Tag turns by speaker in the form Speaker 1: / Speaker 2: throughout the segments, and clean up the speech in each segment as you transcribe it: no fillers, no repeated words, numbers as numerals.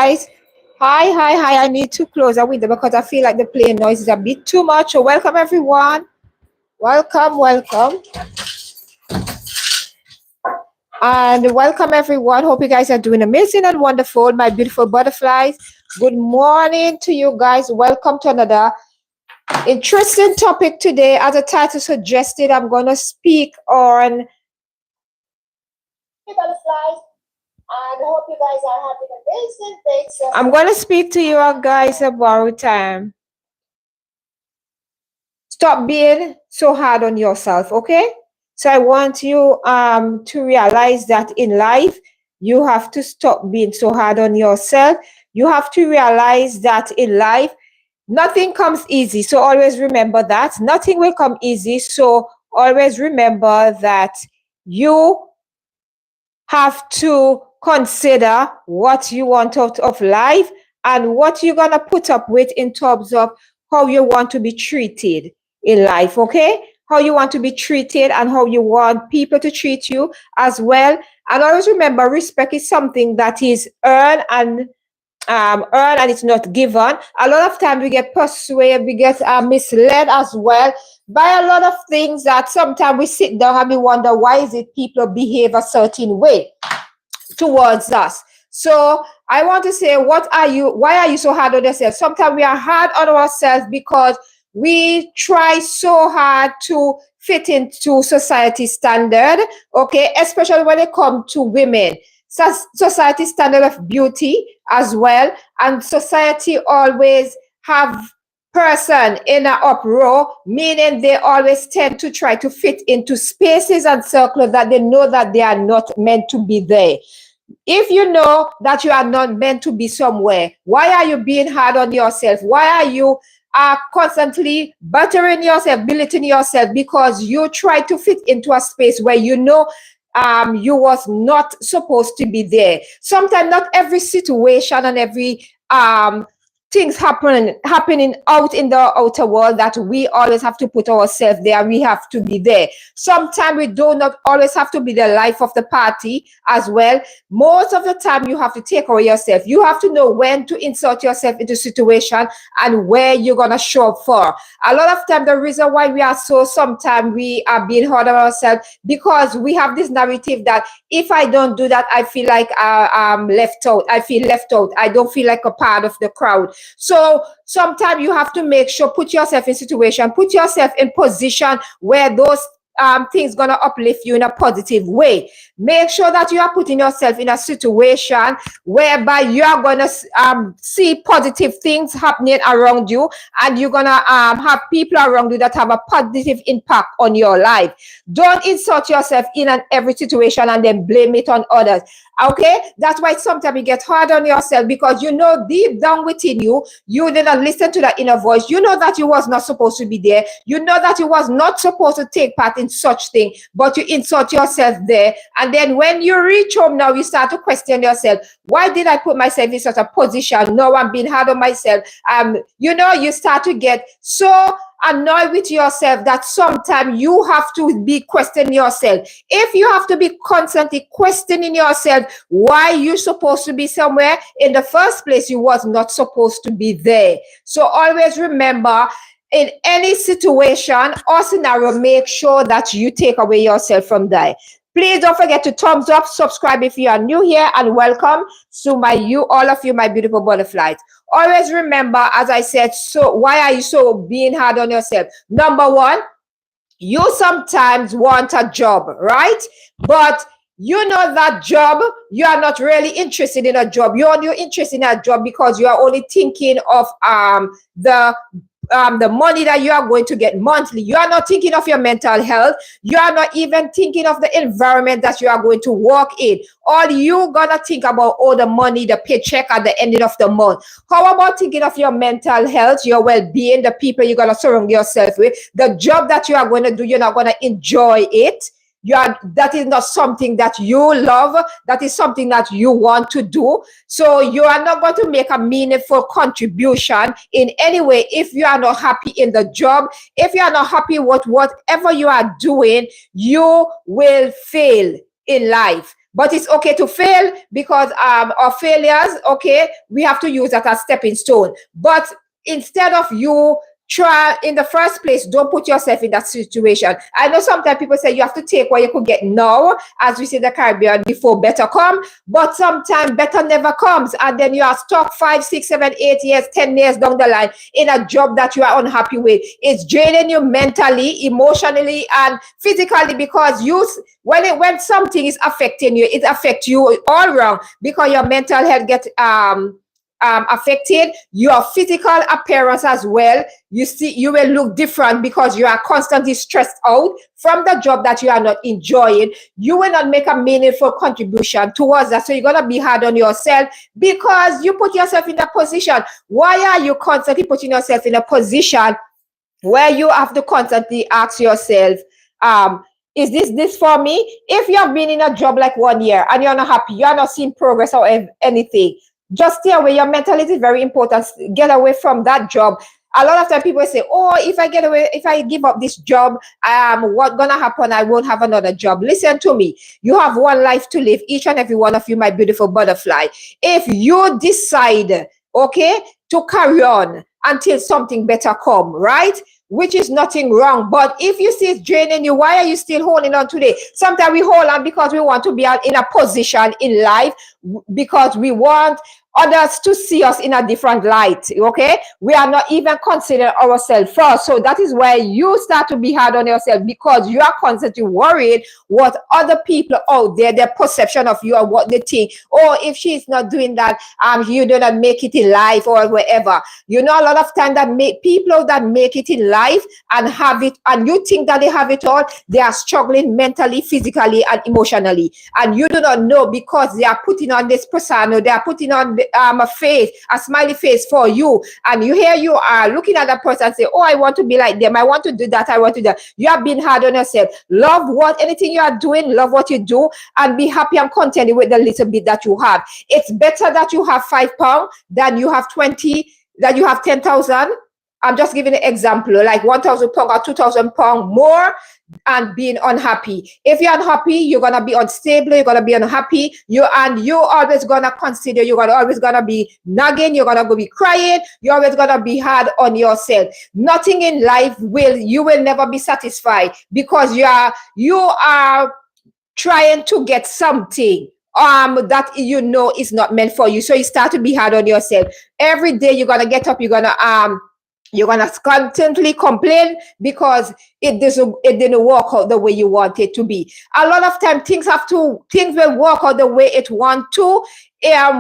Speaker 1: guys. Hi. I need to close the window because I feel like the plane noise is a bit too much. So welcome everyone. Welcome. And welcome everyone. Hope you guys are doing amazing and wonderful. My beautiful butterflies. Good morning to you guys. Welcome to another interesting topic today. As the title suggested, I'm going to speak on butterflies. And I hope you guys are having an amazing day. So I'm going to speak to you guys about stop being so hard on yourself, okay? So I want you to realize that in life, you have to stop being so hard on yourself. You have to realize that in life, nothing comes easy. So always remember that. Nothing will come easy. So always remember that you have to consider what you want out of life and what you're going to put up with in terms of how you want to be treated in life, okay? How you want to be treated and how you want people to treat you as well. And always remember, respect is something that is earned and it's not given. A lot of times we get persuaded, we get misled as well by a lot of things that sometimes we sit down and we wonder why is it people behave a certain way towards us. So I want to say, why are you so hard on yourself? Sometimes we are hard on ourselves because we try so hard to fit into society standard, okay, especially when it comes to women. Society standard of beauty as well, and society always have person in an uproar, meaning they always tend to try to fit into spaces and circles that they know that they are not meant to be there. If you know that you are not meant to be somewhere, why are you being hard on yourself? Why are you constantly buttering yourself, belittling yourself because you try to fit into a space where you know you was not supposed to be there. Sometimes not every situation and every things happening out in the outer world that we always have to put ourselves there. We have to be there. Sometimes we do not always have to be the life of the party as well. Most of the time you have to take away yourself. You have to know when to insert yourself into situation and where you're gonna show up for. A lot of time the reason why we are sometimes we are being hard on ourselves because we have this narrative that if I don't do that, I feel like I'm left out. I feel left out. I don't feel like a part of the crowd. So sometimes you have to make sure, put yourself in situation, put yourself in position where those things gonna uplift you in a positive way. Make sure that you are putting yourself in a situation whereby you are gonna see positive things happening around you, and you're gonna have people around you that have a positive impact on your life. Don't insert yourself in every situation and then blame it on others. Okay, that's why sometimes you get hard on yourself because you know deep down within you, you didn't listen to that inner voice. You know that you was not supposed to be there. You know that you was not supposed to take part in such thing, but you insert yourself there. And then when you reach home now, you start to question yourself. Why did I put myself in such a position? No, I'm being hard on myself. You start to get so annoyed with yourself that sometimes you have to be questioning yourself. If you have to be constantly questioning yourself why you're supposed to be somewhere in the first place, you was not supposed to be there. So always remember, in any situation or scenario, make sure that you take away yourself from there. Please don't forget to thumbs up, subscribe if you are new here, and welcome to all of you, my beautiful butterflies. Always remember, as I said, so why are you so being hard on yourself? Number one, you sometimes want a job, right? But you know that job, you are not really interested in a job. You're interested in a job because you are only thinking of the money that you are going to get monthly. You are not thinking of your mental health. You are not even thinking of the environment that you are going to work in. All you gonna think about all the money, the paycheck at the end of the month. How about thinking of your mental health, your well-being, the people you're gonna surround yourself with, the job that you are going to do, you're not gonna enjoy it. That is not something that you love. That is something that you want to do. So you are not going to make a meaningful contribution in any way if you are not happy in the job. If you are not happy with whatever you are doing, you will fail in life. but it's okay to fail because our failures, okay, we have to use that as stepping stone. But instead of you try in the first place, don't put yourself in that situation. I know sometimes people say you have to take what you could get now, as we say in the Caribbean, before better come, but sometimes better never comes, and then you are stuck 5, 6, 7, 8 years, 10 years down the line in a job that you are unhappy with. It's draining you mentally, emotionally, and physically, because when something is affecting you, it affects you all wrong, because your mental health gets affected, your physical appearance as well. You see, you will look different because you are constantly stressed out from the job that you are not enjoying. You will not make a meaningful contribution towards that. So you're gonna be hard on yourself because you put yourself in a position. Why are you constantly putting yourself in a position where you have to constantly ask yourself, is this for me? If you have been in a job like 1 year and you're not happy, you're not seeing progress or anything, just stay away. Your mentality is very important. Get away from that job. A lot of time people say, oh, if I give up this job, what's gonna happen? I won't have another job. Listen to me. You have one life to live, each and every one of you, my beautiful butterfly. If you decide, okay, to carry on until something better come, right? Which is nothing wrong. But if you see it's draining you, why are you still holding on today? Sometimes we hold on because we want to be in a position in life, because we want others to see us in a different light, okay? We are not even considering ourselves first. So that is where you start to be hard on yourself, because you are constantly worried what other people out there, their perception of you and what they think. Oh, if she's not doing that, you do not make it in life or wherever. You know, a lot of time that people that make it in life and have it, and you think that they have it all, they are struggling mentally, physically, and emotionally. And you do not know, because they are putting on this persona, they are putting on a face, a smiley face for you, and you are looking at that person and say, oh, I want to be like them, I want to do that, I want to do that. You are being hard on yourself. Love anything you are doing, love what you do, and be happy and contented with the little bit that you have. It's better that you have £5 than you have 20, that you have 10,000. I'm just giving an example, like £1,000 or £2,000 more, and being unhappy. If you're unhappy, you're gonna be unstable, you're gonna be unhappy, you're always gonna consider, always gonna be nagging, you're gonna be crying, you're always gonna be hard on yourself. Nothing in life you will never be satisfied, because you are trying to get something that you know is not meant for you. So you start to be hard on yourself. Every day you're gonna get up, you're gonna constantly complain because it didn't work out the way you want it to be. A lot of time things will work out the way it want to,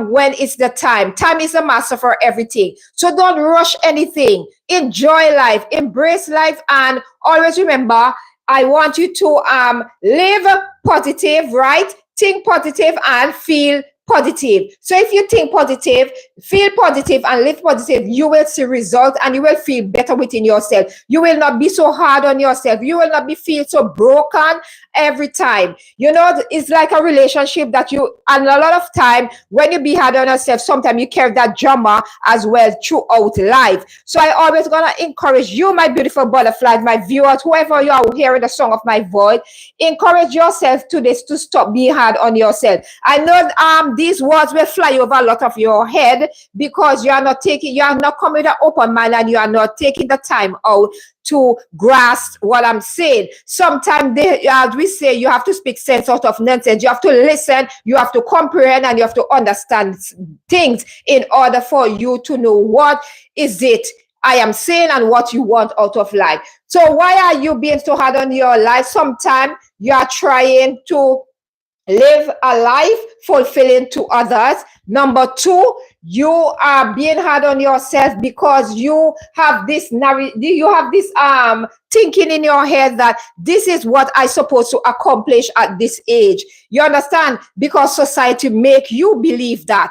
Speaker 1: when it's the time. Time is the master for everything. So don't rush anything. Enjoy life, embrace life, and always remember, I want you to live positive, right? Think positive and feel positive. So if you think positive, feel positive, and live positive, you will see results, and you will feel better within yourself. You will not be so hard on yourself. You will not feel so broken every time. You know, it's like a relationship and a lot of time when you be hard on yourself, sometimes you carry that drama as well throughout life. So I always gonna encourage you, my beautiful butterflies, my viewers, whoever you are hearing the song of my voice, encourage yourself to stop being hard on yourself. I know these words will fly over a lot of your head, because you are not coming with an open mind, and you are not taking the time out to grasp what I'm saying. Sometimes, as we say, you have to speak sense out of nonsense. You have to listen, you have to comprehend, and you have to understand things in order for you to know what is it I am saying and what you want out of life. So why are you being so hard on your life? Sometimes you are trying to live a life fulfilling to others. Number 2, you are being hard on yourself because you have this thinking in your head that this is what I supposed to accomplish at this age. You understand? Because society make you believe that.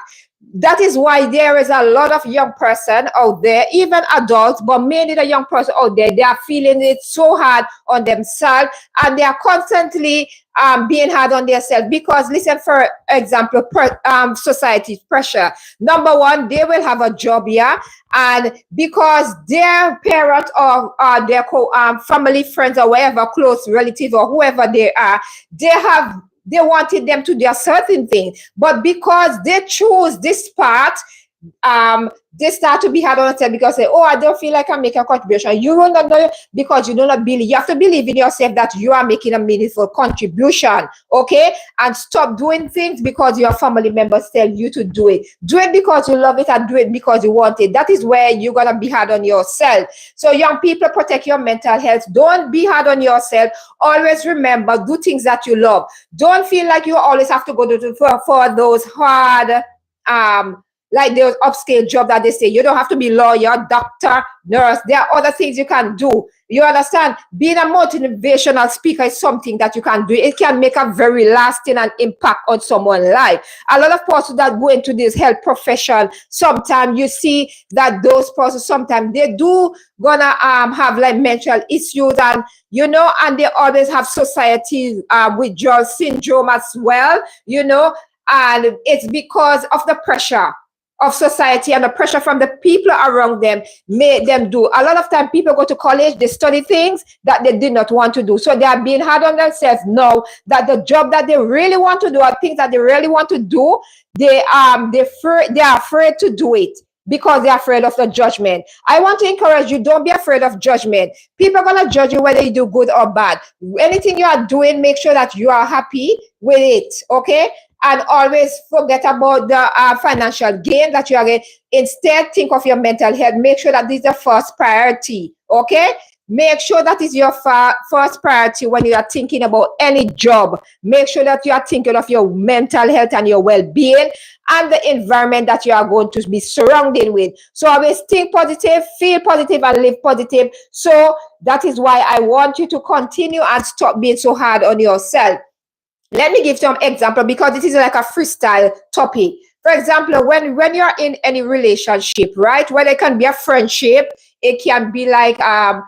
Speaker 1: That is why there is a lot of young person out there, even adults, but mainly the young person out there, they are feeling it so hard on themselves, and they are constantly being hard on themselves because, listen, for example, society pressure. Number 1, they will have a job here, and because their parents or their family, friends, or whatever, close relative or whoever they are, they have they wanted them to do a certain thing. But because they choose this path, they start to be hard on themselves because say, oh, I don't feel like I'm making a contribution. You will not know because you do not believe. You have to believe in yourself that you are making a meaningful contribution, okay? And stop doing things because your family members tell you to do it. Do it because you love it and do it because you want it. That is where you're going to be hard on yourself. So young people, protect your mental health. Don't be hard on yourself. Always remember, do things that you love. Don't feel like you always have to go for those hard, like the upscale job that they say. You don't have to be lawyer, doctor, nurse. There are other things you can do. You understand? Being a motivational speaker is something that you can do. It can make a very lasting and impact on someone's life. A lot of persons that go into this health profession, sometimes you see that those persons, sometimes they do gonna have like mental issues, and and they always have society withdrawal syndrome as well, and it's because of the pressure of society and the pressure from the people around them made them do. A lot of time people go to college, they study things that they did not want to do. So they are being hard on themselves now that the job that they really want to do or things that they really want to do, they are afraid to do it because they're afraid of the judgment. I want to encourage you, don't be afraid of judgment. People are going to judge you whether you do good or bad. Anything you are doing, make sure that you are happy with it, okay? And always forget about the financial gain that you are getting. Instead, think of your mental health. Make sure that this is the first priority, okay? Make sure that is your first priority when you are thinking about any job. Make sure that you are thinking of your mental health and your well-being and the environment that you are going to be surrounded with. So always think positive, feel positive, and live positive. So that is why I want you to continue and stop being so hard on yourself. Let me give some example because this is like a freestyle topic. For example, when you're in any relationship, right? Whether it can be a friendship, it can be like an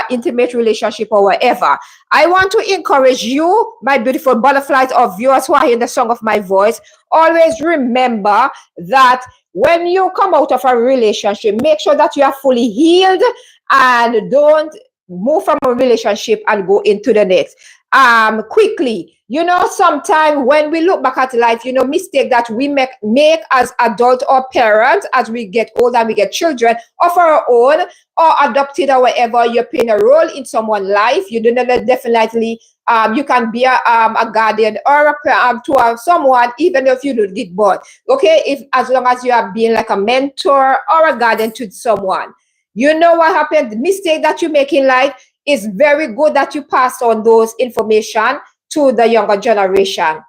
Speaker 1: intimate relationship or whatever. I want to encourage you, my beautiful butterflies of viewers who are hearing the song of my voice, always remember that when you come out of a relationship, make sure that you are fully healed and don't move from a relationship and go into the next quickly. Sometimes when we look back at life, mistake that we make as adults or parents as we get older and we get children of our own or adopted or whatever, you're playing a role in someone's life. You do not definitely you can be a guardian or to someone even if you don't get bored. Okay, as long as you are being like a mentor or a guardian to someone. You know what happened? The mistake that you make in life is very good that you pass on those information to the younger generation.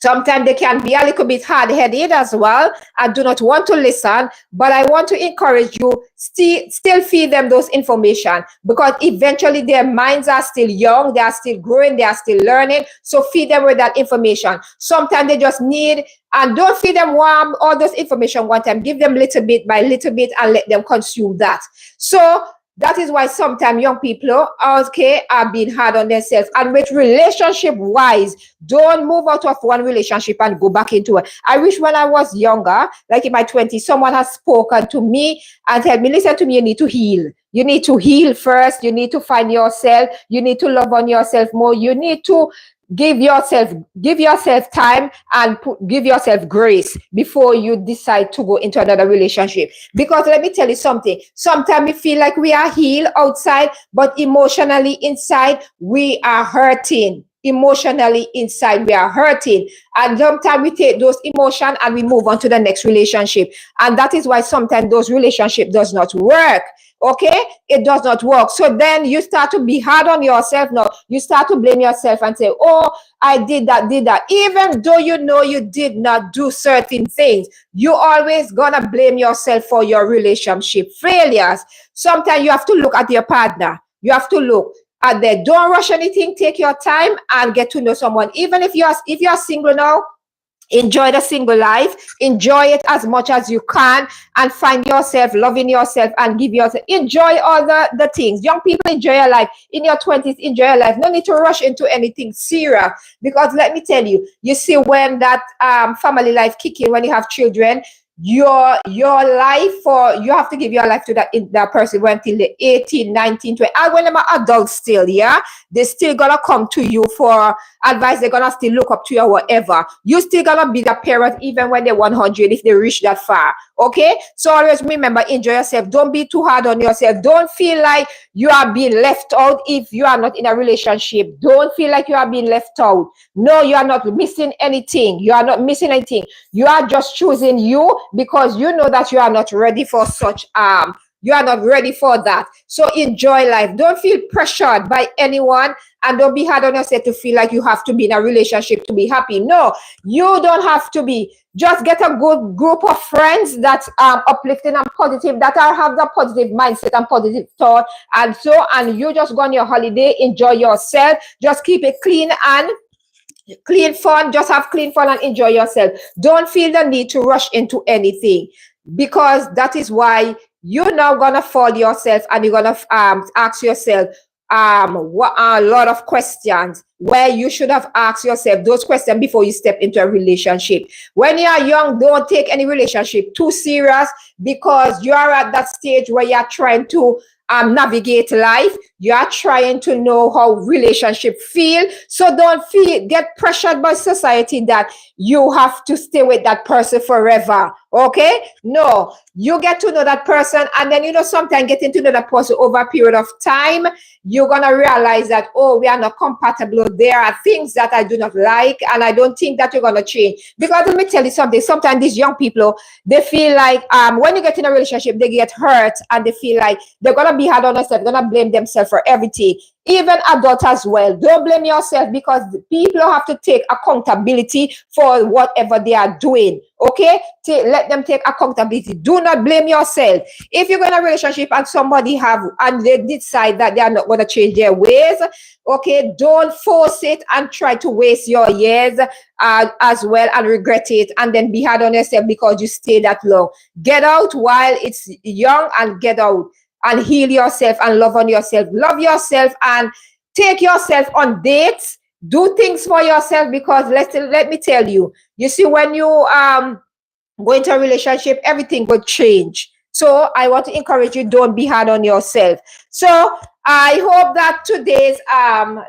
Speaker 1: Sometimes they can be a little bit hard-headed as well and do not want to listen, but I want to encourage you, still feed them those information because eventually their minds are still young, they are still growing, they are still learning, so feed them with that information. Sometimes they just need, and don't feed them all those information one time, give them little bit by little bit and let them consume that. So that is why sometimes young people, are being hard on themselves. And with relationship-wise, don't move out of one relationship and go back into it. I wish when I was younger, like in my 20s, someone has spoken to me and said, me, listen to me, you need to heal. You need to heal first. You need to find yourself. You need to love on yourself more. You need to give yourself time and give yourself grace before you decide to go into another relationship. Because let me tell you something, sometimes we feel like we are healed outside, but emotionally inside we are hurting. Emotionally inside we are hurting, and sometimes we take those emotions and we move on to the next relationship, and that is why sometimes those relationships does not work. Okay, it does not work. So then you start to be hard on yourself. Now you start to blame yourself and say, oh, I did that, even though you did not do certain things. You always gonna blame yourself for your relationship failures. Sometimes you have to look at your partner. You have to look at them. Don't rush anything. Take your time and get to know someone. Even if you're single now, enjoy the single life, enjoy it as much as you can, and find yourself, loving yourself, and enjoy all the things. Young people, enjoy your life. In your 20s, enjoy your life. No need to rush into anything serious, because let me tell you, you see when that family life kick in, when you have children, your life for you have to give your life to that person until the 18, 19, 20. And when they're adults still, yeah, they still gonna come to you for advice. They're gonna still look up to you or whatever. You still gonna be the parent even when they're 100 if they reach that far. Okay, so always remember, enjoy yourself. Don't be too hard on yourself. Don't feel like you are being left out if you are not in a relationship. Don't feel like you are being left out. No, you are not missing anything. You are not missing anything. You are just choosing you because you know that you are not ready for such you are not ready for that. So enjoy life. Don't feel pressured by anyone, and don't be hard on yourself to feel like you have to be in a relationship to be happy. No, you don't have to be. Just get a good group of friends that are uplifting and positive, that are have the positive mindset and positive thought, and you just go on your holiday, enjoy yourself, just keep it clean and clean fun. Just have clean fun and enjoy yourself. Don't feel the need to rush into anything, because that is why you're now gonna fall yourself, and you're gonna ask yourself what a lot of questions where you should have asked yourself those questions before you step into a relationship. When you are young, don't take any relationship too serious, because you are at that stage where you are trying to navigate life. You are trying to know how relationship feel. So don't get pressured by society that you have to stay with that person forever. Okay? No, you get to know that person, and then sometimes getting to know that person over a period of time, you're gonna realize that, oh, we are not compatible. There are things that I do not like, and I don't think that you're gonna change. Because let me tell you something, sometimes these young people, they feel like when you get in a relationship, they get hurt, and they feel like they're gonna be hard on themselves, they're gonna blame themselves for everything. Even adults as well. Don't blame yourself, because people have to take accountability for whatever they are doing. Okay? Let them take accountability. Do not blame yourself. If you're in a relationship and and they decide that they are not going to change their ways, okay, don't force it and try to waste your years as well and regret it, and then be hard on yourself because you stay that long. Get out while it's young, and get out and heal yourself and love on yourself. Love yourself and take yourself on dates. Do things for yourself, because let me tell you, you see, when you go into a relationship, everything will change. So I want to encourage you, don't be hard on yourself. So I hope that today's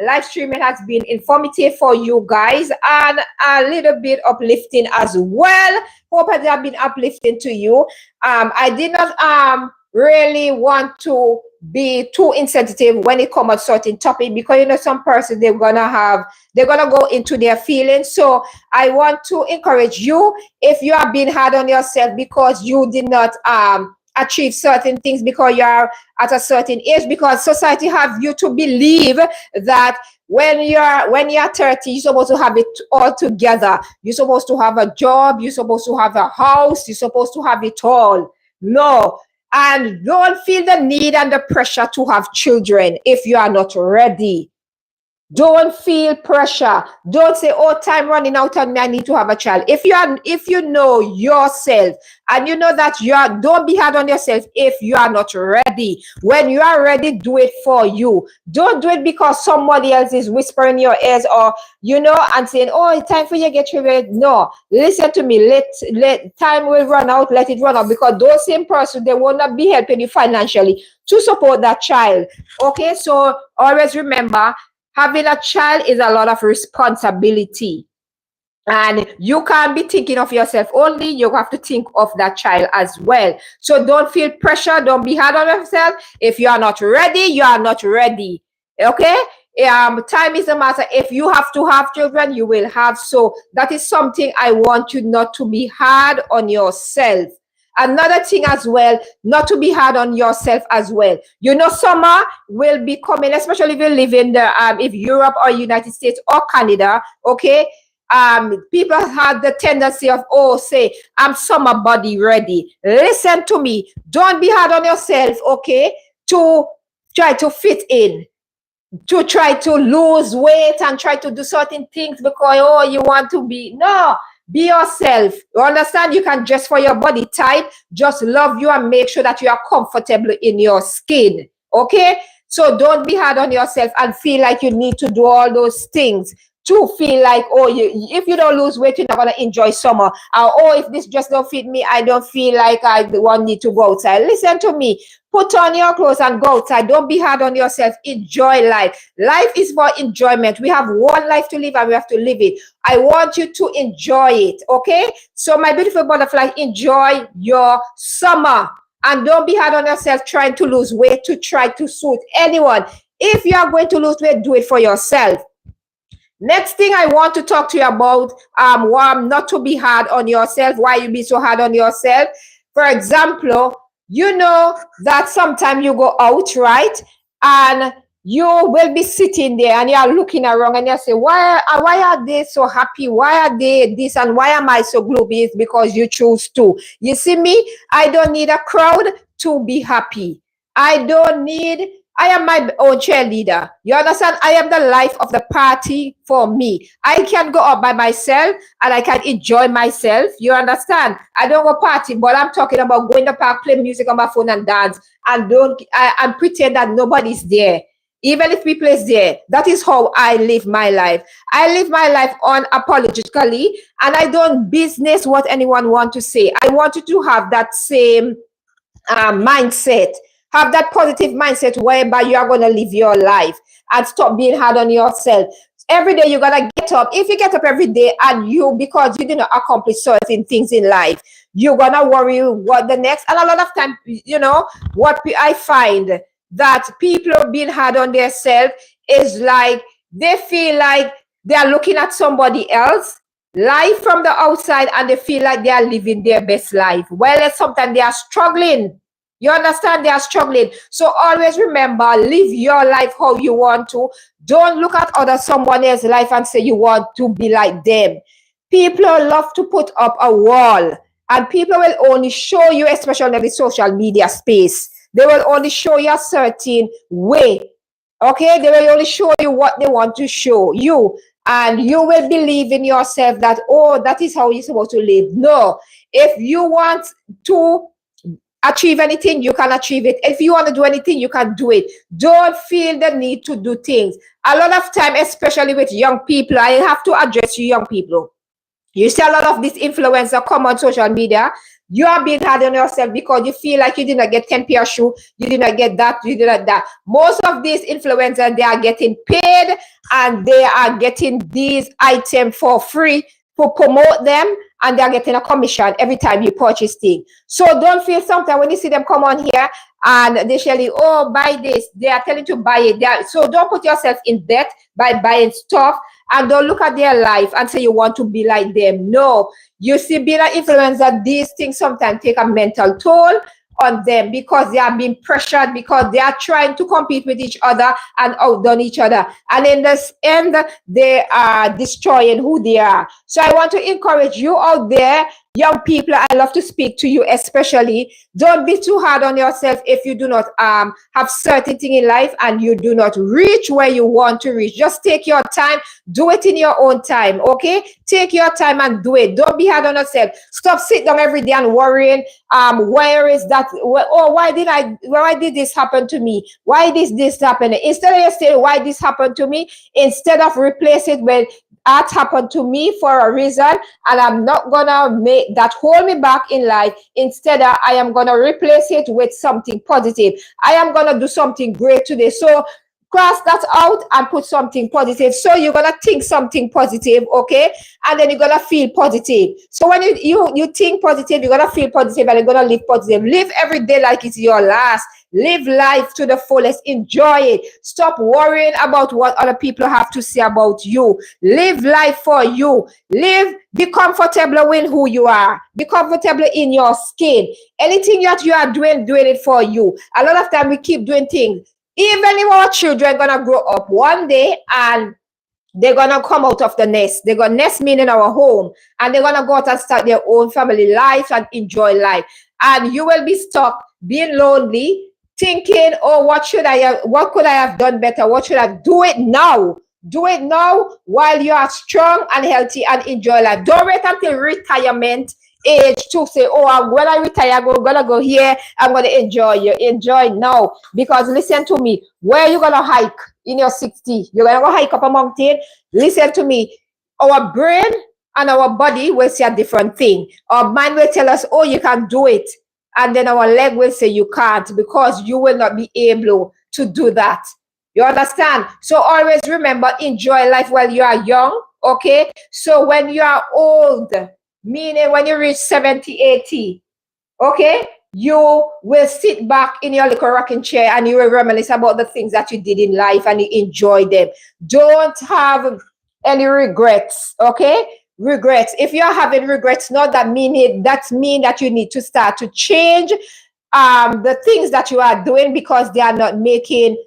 Speaker 1: live streaming has been informative for you guys, and a little bit uplifting as well. Hope it has been uplifting to you. I did not really want to be too insensitive when it comes to certain topic, because some person they're gonna go into their feelings. So I want to encourage you, if you are being hard on yourself because you did not achieve certain things, because you're at a certain age, because society have you to believe that when you're 30, you're supposed to have it all together. You're supposed to have a job, you're supposed to have a house, you're supposed to have it all. No. And don't feel the need and the pressure to have children if you are not ready. Don't feel pressure. Don't say, oh, time running out on me, I need to have a child. If you know yourself, and you know that don't be hard on yourself if you are not ready. When you are ready, do it for you. Don't do it because somebody else is whispering in your ears, or and saying, oh, it's time for you to get children. No, listen to me. Let time will run out. Let it run out, because those same person, they will not be helping you financially to support that child. Okay, so always remember, having a child is a lot of responsibility, and you can't be thinking of yourself only. You have to think of that child as well. So don't feel pressure. Don't be hard on yourself. If you are not ready, you are not ready. Okay? Time is a matter. If you have to have children, you will have. So that is something I want you not to be hard on yourself. Another thing as well, not to be hard on yourself as well. Summer will be coming, especially if you live in if Europe or United States or Canada. Okay, people have the tendency of, say, I'm summer body ready. Listen to me. Don't be hard on yourself. Okay, to try to fit in, to try to lose weight and try to do certain things because you want to be. No. Be yourself. You understand? You can dress for your body type. Just love you and make sure that you are comfortable in your skin. Okay? So don't be hard on yourself and feel like you need to do all those things to feel like, oh, if you don't lose weight, you're not gonna enjoy summer. Oh, if this just don't fit me, I don't feel like I want need to go outside. Listen to me. Put on your clothes and go outside. Don't be hard on yourself. Enjoy life. Life is for enjoyment. We have one life to live and we have to live it. I want you to enjoy it, okay? So my beautiful butterfly, enjoy your summer. And don't be hard on yourself trying to lose weight to try to suit anyone. If you are going to lose weight, do it for yourself. Next thing I want to talk to you about, not to be hard on yourself. Why you be so hard on yourself? For example, you know that sometimes you go out, right? And you will be sitting there and you are looking around and you say, why are they so happy? Why are they this and why am I so gloomy? It's because you choose to. You see me? I don't need a crowd to be happy. I am my own cheerleader. You understand? I am the life of the party for me. I can go out by myself and I can enjoy myself. You understand? I don't go party, but I'm talking about going to the park, play music on my phone and dance and pretend that nobody's there. Even if people is there, that is how I live my life. I live my life unapologetically and I don't business what anyone want to say. I want you to have that same mindset. Have that positive mindset whereby you are going to live your life and stop being hard on yourself. Every day you're going to get up. If you get up every day and because you didn't accomplish certain things in life, you're going to worry what the next. And a lot of time, what I find that people being hard on themselves is like they feel like they are looking at somebody else life from the outside and they feel like they are living their best life. Well, sometimes they are struggling. You understand? They are struggling. So always remember, live your life how you want to. Don't look at someone else's life and say you want to be like them. People love to put up a wall and people will only show you, especially in the social media space, they will only show you a certain way. Okay? They will only show you what they want to show you. And you will believe in yourself that, oh, that is how you're supposed to live. No. If you want to achieve anything, you can achieve it. If you want to do anything, you can do it. Don't feel the need to do things. A lot of time, especially with young people, I have to address you young people. You see a lot of these influencers come on social media. You are being hard on yourself because you feel like you did not get 10 pair of shoes, you did not get that, you did not that. Most of these influencers, they are getting paid and they are getting these items for free to promote them and they're getting a commission every time you purchase things. So don't feel sometimes when you see them come on here and they tell you, oh, buy this. They are telling you to buy it. So don't put yourself in debt by buying stuff and don't look at their life and say you want to be like them. No, you see being an influencer, these things sometimes take a mental toll on them because they are being pressured because they are trying to compete with each other and outdone each other. And in this end, they are destroying who they are. So I want to encourage you out there, young people, I love to speak to you especially. Don't be too hard on yourself if you do not have certain thing in life and you do not reach where you want to reach. Just take your time, do it in your own time, okay? Take your time and do it. Don't be hard on yourself. Stop sitting down every day and worrying, where is that? Oh, why did this happen to me? Why did this happen? Instead of just saying why this happened to me, instead of replace it with that happened to me for a reason and I'm not gonna make that hold me back in life. Instead, I am gonna replace it with something positive. I am gonna do something great today. So cross that out and put something positive. So you're gonna think something positive, okay? And then you're gonna feel positive. So when you think positive, you're gonna feel positive and you're gonna live positive. Live every day like it's your last. Live life to the fullest. Enjoy it. Stop worrying about what other people have to say about you. Live life for you. Be comfortable with who you are. Be comfortable in your skin. Anything that you are doing it for you. A lot of time we keep doing things. Even if our children are going to grow up one day and they're going to come out of the nest. They're going to nest mean in our home. And they're going to go out and start their own family life and enjoy life. And you will be stuck being lonely, thinking, oh, what could I have done better? What should I do it now? Do it now while you are strong and healthy and enjoy life. Don't wait until retirement age to say, oh, when I retire, I'm gonna go here, I'm gonna enjoy. You enjoy now. Because listen to me, where you gonna hike in your 60? You're gonna go hike up a mountain. Listen to me. Our brain and our body will say a different thing. Our mind will tell us, oh, you can do it. And then our leg will say you can't, because you will not be able to do that. You understand? So always remember, enjoy life while you are young, okay? So when you are old, meaning when you reach 70, 80, okay, you will sit back in your little rocking chair and you will reminisce about the things that you did in life and you enjoy them. Don't have any regrets, okay? Regrets. If you're having regrets, not that mean it, that's mean that you need to start to change the things that you are doing, because they are not making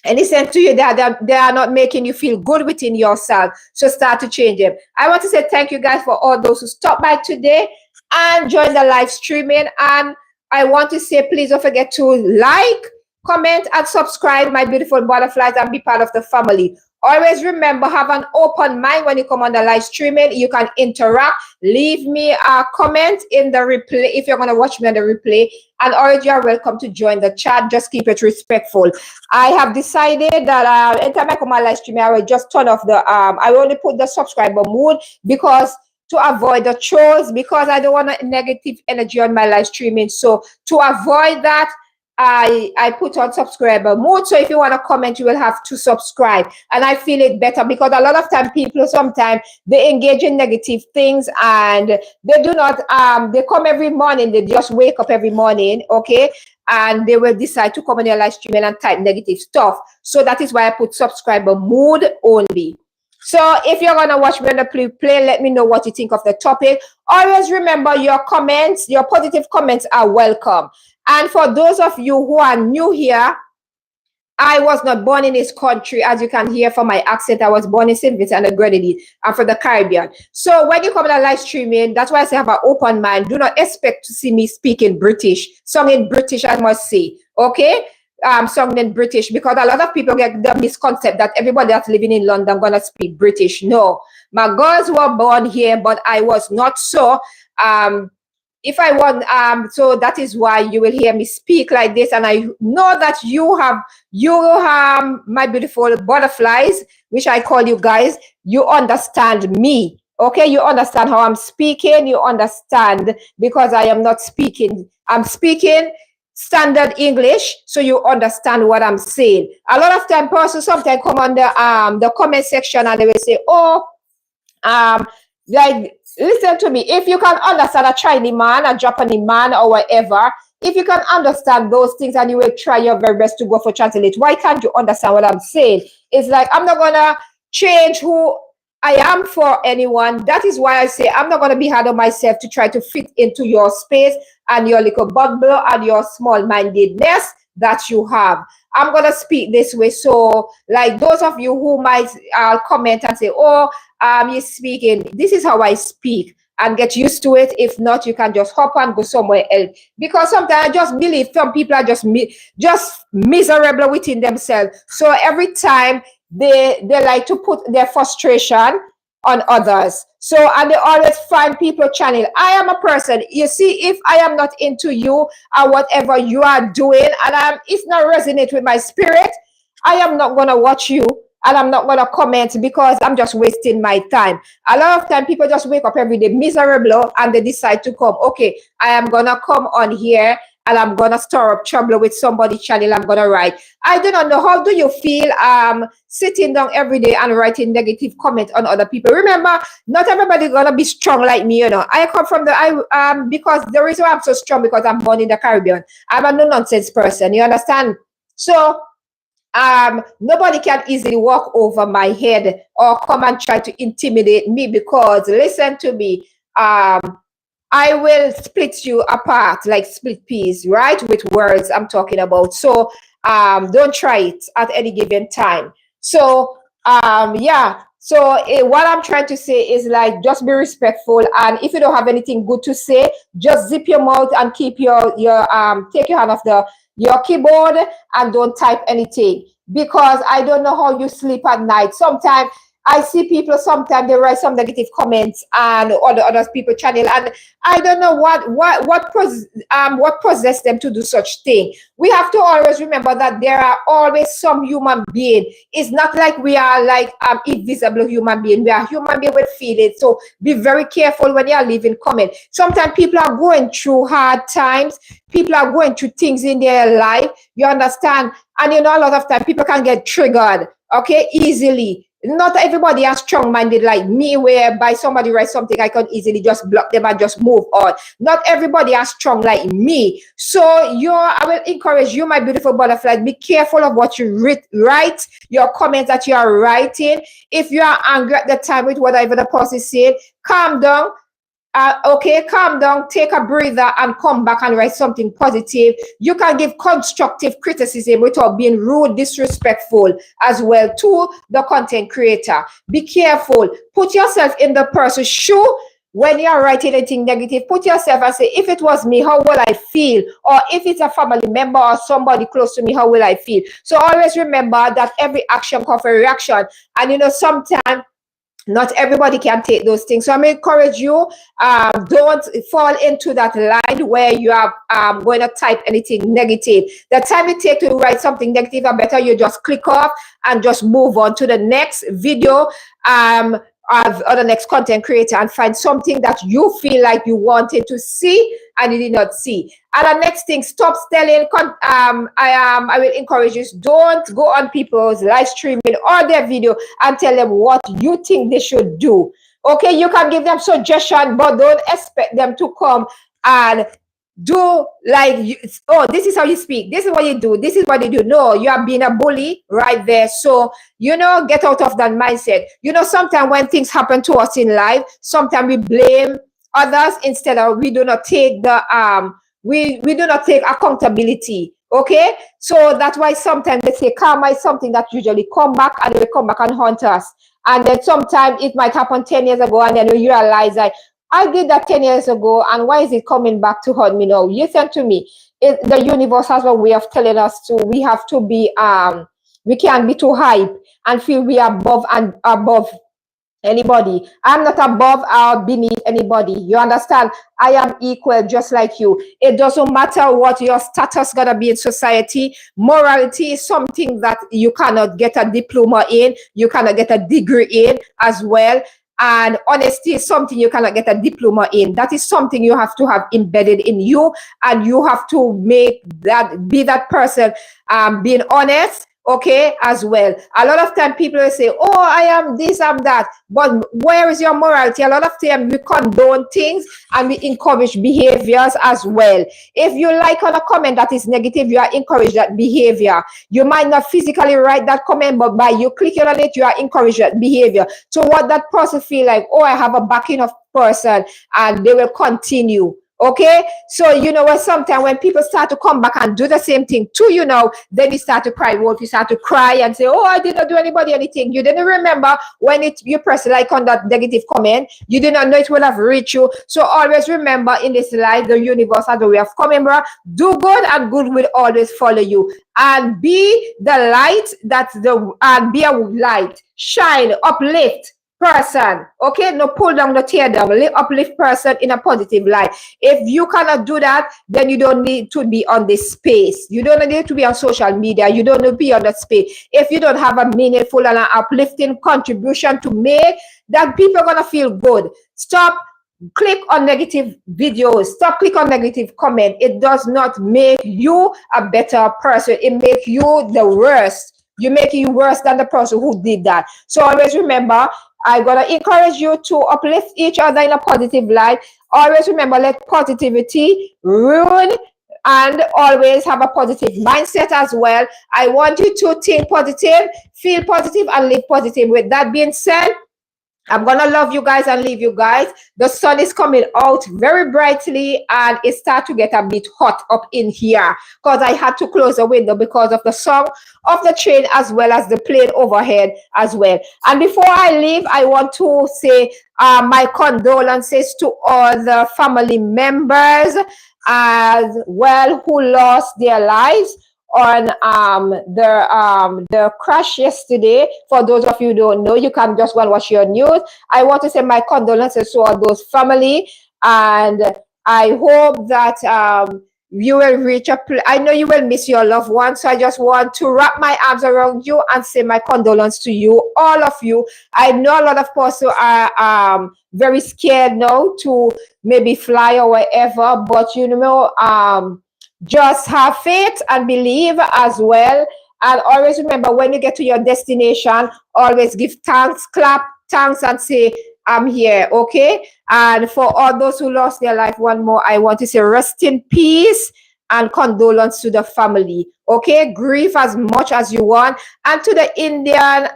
Speaker 1: any sense to you. They are not making you feel good within yourself. So start to change them. I want to say thank you guys for all those who stopped by today and joined the live streaming. And I want to say, please don't forget to like, comment, and subscribe, my beautiful butterflies, and be part of the family. Always remember, have an open mind when you come on the live streaming. You can interact. Leave me a comment in the replay if you're going to watch me on the replay. And already you are welcome to join the chat. Just keep it respectful. I have decided that anytime I come on live streaming, I will just turn off the I only put the subscriber mode, because to avoid the trolls, because I don't want negative energy on my live streaming. So to avoid that, I put on subscriber mode. So if you want to comment, you will have to subscribe. And I feel it better, because a lot of time people sometimes they engage in negative things, and they do not they come every morning, they just wake up every morning, okay, and they will decide to come on your live streaming and type negative stuff. So that is why I put subscriber mode only. So if you're gonna watch me on the play, let me know what you think of the topic. Always remember, your comments, your positive comments are welcome. And for those of you who are new here, I was not born in this country. As you can hear from my accent, I was born in St. Vincent and the Grenadines. I'm from the Caribbean. So when you come to live streaming, that's why I say have an open mind. Do not expect to see me speaking British. Song in British, I must say. Okay? Song in British, because a lot of people get the misconcept that everybody that's living in London gonna speak British. No. My girls were born here, but I was not so. If I want, so that is why you will hear me speak like this. And I know that you have, my beautiful butterflies, which I call you guys, you understand me. Okay, you understand how I'm speaking. You understand, because I am not speaking. I'm speaking standard English, so you understand what I'm saying. A lot of time, persons sometimes come on the comment section and they will say, oh, like, listen to me. If you can understand a Chinese man, a Japanese man, or whatever, if you can understand those things and you will try your very best to go for translate, why can't you understand what I'm saying? It's like, I'm not gonna change who I am for anyone. That is why I say I'm not gonna be hard on myself to try to fit into your space and your little bubble and your small-mindedness that you have. I'm gonna speak this way. So, like, those of you who might comment and say, oh, you're speaking, this is how I speak, and get used to it. If not, you can just hop and go somewhere else, because sometimes I just believe some people are just miserable within themselves. So every time they like to put their frustration on others. So, and they always find people channel. I am a person, you see, if I am not into you or whatever you are doing, and it's not resonate with my spirit, I am not gonna watch you, and I'm not gonna comment, because I'm just wasting my time. A lot of time people just wake up every day miserable and they decide to come. Okay, I am gonna come on here and I'm gonna stir up trouble with somebody channel. I'm gonna write. I do not know, how do you feel sitting down every day and writing negative comment on other people? Remember, not everybody gonna be strong like me, you know. I come from because the reason why I'm so strong, because I'm born in the Caribbean. I'm a no-nonsense person, you understand? So nobody can easily walk over my head or come and try to intimidate me, because listen to me, I will split you apart like split peas, right? With words I'm talking about. So don't try it at any given time. So yeah. So what I'm trying to say is, like, just be respectful, and if you don't have anything good to say, just zip your mouth and keep your take your hand off your keyboard and don't type anything, because I don't know how you sleep at night. Sometimes I see people sometimes they write some negative comments and other people channel, and I don't know what possessed them to do such thing. We have to always remember that there are always some human being. It's not like we are like invisible human being. We are human being with feelings. So be very careful when you are leaving comment. Sometimes people are going through hard times. People are going through things in their life. You understand? And you know, a lot of time people can get triggered, okay, easily. Not everybody are strong-minded like me, whereby somebody writes something, I can easily just block them and just move on. Not everybody are strong like me. So I will encourage you, my beautiful butterflies, be careful of what you write, your comments that you are writing. If you are angry at the time with whatever the person said, calm down. Okay, calm down, take a breather, and come back and write something positive. You can give constructive criticism without being rude, disrespectful as well to the content creator. Be careful. Put yourself in the person's shoe. When you're writing anything negative, put yourself and say, if it was me, how will I feel? Or if it's a family member or somebody close to me, how will I feel? So always remember that every action comes for a reaction. And you know, sometimes not everybody can take those things. So I'm going to encourage you, don't fall into that line where you are going to type anything negative. The time it takes to write something negative, I better you just click off and just move on to the next video or the next content creator and find something that you feel like you wanted to see and you did not see. And the next thing, stop telling. I will encourage you, don't go on people's live streaming or their video and tell them what you think they should do. Okay, you can give them suggestion, but don't expect them to come and do like, oh, this is how you speak, this is what you do, this is what you do. No, you are being a bully right there. So, you know, get out of that mindset. You know, sometimes when things happen to us in life, sometimes we blame others instead of we do not take the we do not take accountability. Okay, so that's why sometimes they say karma is something that usually come back and will come back and haunt us. And then sometimes it might happen 10 years ago, and then you realize like, I did that 10 years ago, and why is it coming back to haunt me now? Listen to me. The universe has a way of telling us to, we have to be, we can't be too hype and feel we are above anybody. I'm not above or beneath anybody. You understand? I am equal just like you. It doesn't matter what your status gonna be in society. Morality is something that you cannot get a diploma in, you cannot get a degree in as well. And honesty is something you cannot get a diploma in. That is something you have to have embedded in you, and you have to make that, be that person being honest, okay, as well. A lot of time people will say, oh, I am this, I'm that, but where is your morality? A lot of time we condone things and we encourage behaviors as well. If you like on a comment that is negative, you are encouraged that behavior. You might not physically write that comment, but by you clicking on it, you are encouraged that behavior. So what that person feel like, oh, I have a backing of person, and they will continue. Okay, so you know what, sometimes when people start to come back and do the same thing to you now, then you start to cry wolf, you start to cry and say, oh, I did not do anybody anything. You didn't remember when you press like on that negative comment, you did not know it will have reached you. So always remember, in this life, the universe has a way of coming, bro. Do good, and good will always follow you. And be the light and be a light, shine, uplift person. Okay, no, pull down the tear down, uplift person in a positive light. If you cannot do that, then you don't need to be on this space. You don't need to be on social media. You don't need to be on that space. If you don't have a meaningful and an uplifting contribution to make, that people are gonna feel good. Stop click on negative videos, stop click on negative comment. It does not make you a better person. It makes you the worst. You make you worse than the person who did that. So always remember, I'm going to encourage you to uplift each other in a positive light. Always remember, let positivity rule, and always have a positive mindset as well. I want you to think positive, feel positive, and live positive. With that being said, I'm going to love you guys and leave you guys. The sun is coming out very brightly, and it starts to get a bit hot up in here because I had to close the window because of the song of the train as well as the plane overhead as well. And before I leave, I want to say my condolences to all the family members as well who lost their lives on the crash yesterday. For those of you who don't know, you can just go and watch your news. I want to say my condolences to all those family, and I hope that you will reach I know you will miss your loved ones, so I just want to wrap my arms around you and say my condolence to you, all of you. I know a lot of people are very scared now to maybe fly or wherever, but you know, just have faith and believe as well. And always remember, when you get to your destination, always give thanks, clap thanks, and say, I'm here, okay? And for all those who lost their life, one more, I want to say rest in peace and condolence to the family. Okay, grieve as much as you want. And to the Indian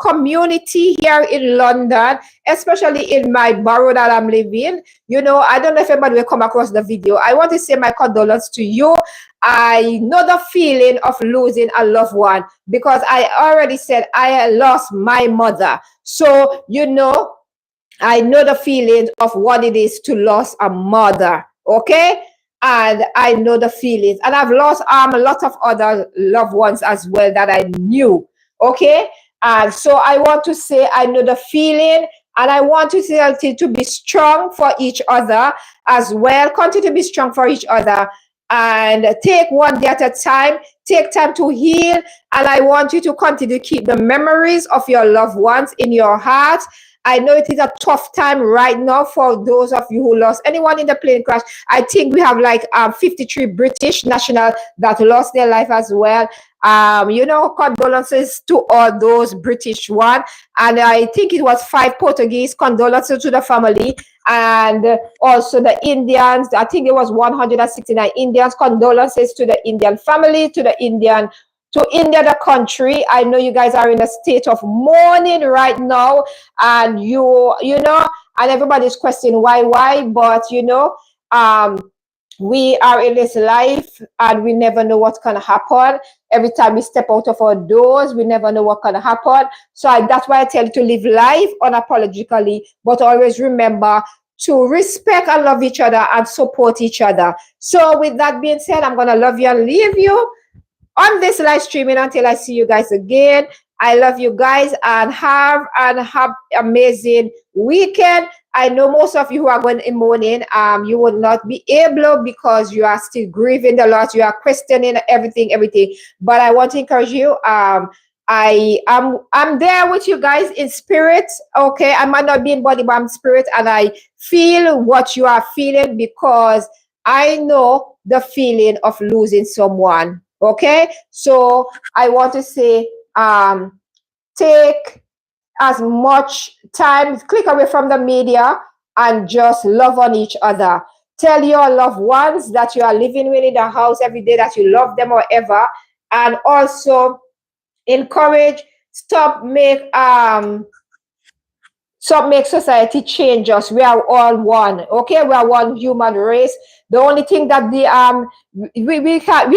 Speaker 1: community here in London, especially in my borough that I'm living, you know, I don't know if anybody will come across the video. I want to say my condolence to you. I know the feeling of losing a loved one, because I already said I lost my mother. So, you know, I know the feeling of what it is to lose a mother, okay? And I know the feelings. And I've lost a lot of other loved ones as well that I knew, okay? And so I want to say I know the feeling, and I want to say to be strong for each other as well. Continue to be strong for each other and take one day at a time. Take time to heal. And I want you to continue to keep the memories of your loved ones in your heart. I know it is a tough time right now for those of you who lost anyone in the plane crash. I think we have like 53 British nationals that lost their life as well. You know, condolences to all those British ones. And I think it was 5 Portuguese. Condolences to the family. And also the Indians. I think it was 169 Indians. Condolences to the Indian family, to India, the country. I know you guys are in a state of mourning right now, and you know, and everybody's questioning why, but you know, we are in this life and we never know what's gonna happen. Every time we step out of our doors, we never know what's gonna happen. So that's why I tell you to live life unapologetically, but always remember to respect and love each other and support each other. So with that being said, I'm gonna love you and leave you on this live streaming until I see you guys again. I love you guys, and have amazing weekend. I know most of you who are going in mourning, you will not be able because you are still grieving the loss. You are questioning everything. But I want to encourage you. I'm there with you guys in spirit. Okay, I might not be in body, but I'm spirit, and I feel what you are feeling because I know the feeling of losing someone. Okay, so I want to say, take as much time, click away from the media, and just love on each other. Tell your loved ones that you are living with in the house every day that you love them or ever, and also encourage, make society change us. We are all one. Okay, we are one human race. The only thing that we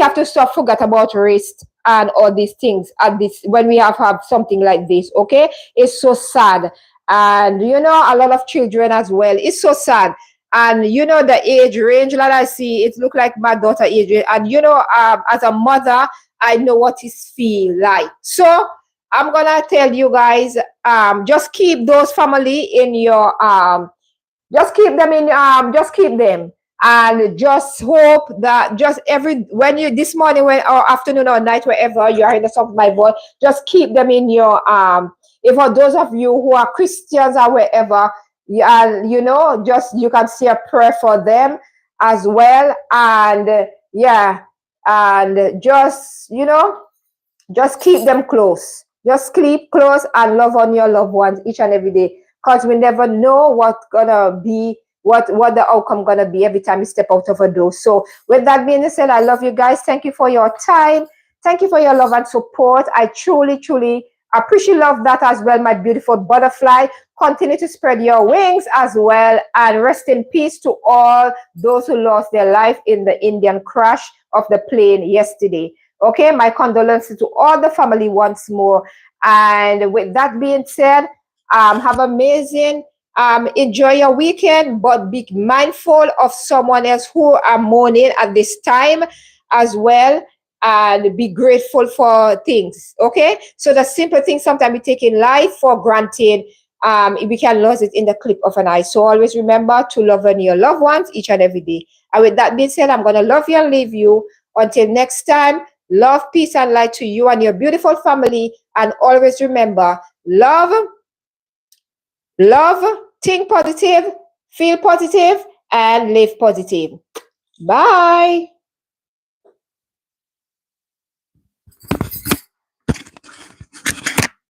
Speaker 1: have to stop forget about race and all these things at this when we have something like this. Okay, it's so sad, and you know, a lot of children as well. It's so sad. And you know, the age range that I see, it look like my daughter age range. And you know, as a mother, I know what it feel like. So I'm gonna tell you guys, just keep those family in your just keep them in just keep them, and just hope that when you this morning, when or afternoon or night, wherever you are in the sound of my voice, just keep them in your if for those of you who are Christians or wherever, you know, just you can say a prayer for them as well. And yeah, and just, you know, just keep them close. Just keep close and love on your loved ones each and every day, because we never know what's gonna be, what the outcome gonna be every time you step out of a door. So with that being said, I love you guys. Thank you for your time. Thank you for your love and support. I truly appreciate love that as well, my beautiful butterfly. Continue to spread your wings as well, and rest in peace to all those who lost their life in the Indian crash of the plane yesterday. Okay, my condolences to all the family once more. And with that being said, have amazing, enjoy your weekend, but be mindful of someone else who are mourning at this time as well. and be grateful for things. Okay, so the simple things sometimes we take in life for granted, we can lose it in the clip of an eye. So always remember to love on your loved ones each and every day. And with that being said, I'm going to love you and leave you until next time. Love, peace, and light to you and your beautiful family. And always remember, love, think positive, feel positive, and live positive. Bye.